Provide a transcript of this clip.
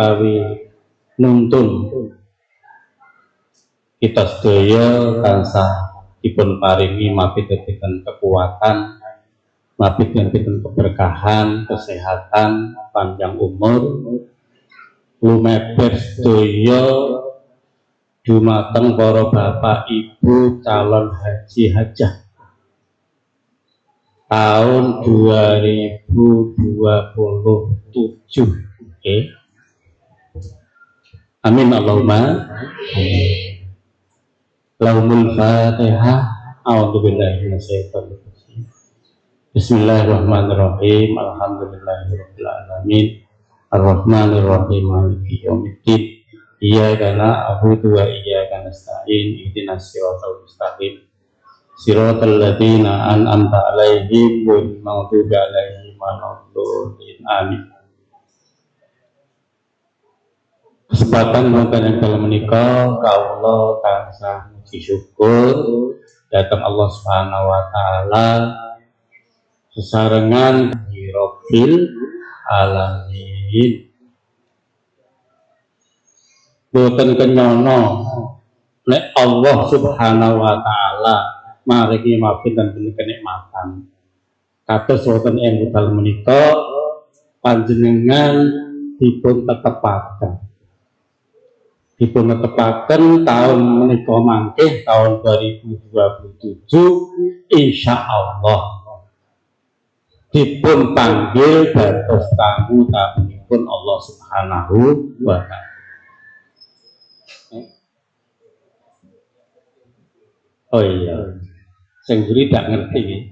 kawi nuntun kita sedaya tansah dipun paringi mapitaken kekuatan, mapitaken keberkahan, kesehatan, panjang umur, lumeber sedaya dumateng para bapak ibu calon haji hajah tahun 2027. Okay. Amin Allahumma. Lahumul Fatihah. A'udzubillahi minasyaitonir rajim. Bismillahirrahmanirrahim. Alhamdulillahirabbil alamin. Arrahmanir rahim. Maliki yaumiddin. Iyyaka na'budu wa iyyaka nasta'in. Ihdinas siratal mustaqim. Siratal ladzina an'amta 'alaihim ghairil maghdubi 'alaihim waladdallin. Amin. Kesempatan wonten ing dalem menika kawula tansah muji syukur dhateng Allah Subhanahu wa taala sesarengan Rabbil alamin. Boten kenyono nek Allah Subhanahu wa taala maringi mapinten kenikmatan. Kados wonten ing dalem menika panjenengan dipun tetepaken. Dipun tetepaken tahun menika mangke tahun 2027 insyaallah dipun panggil dados tamu-tamunipun Allah Subhanahu wa taala. Oh iya, sing guri tak ngerti.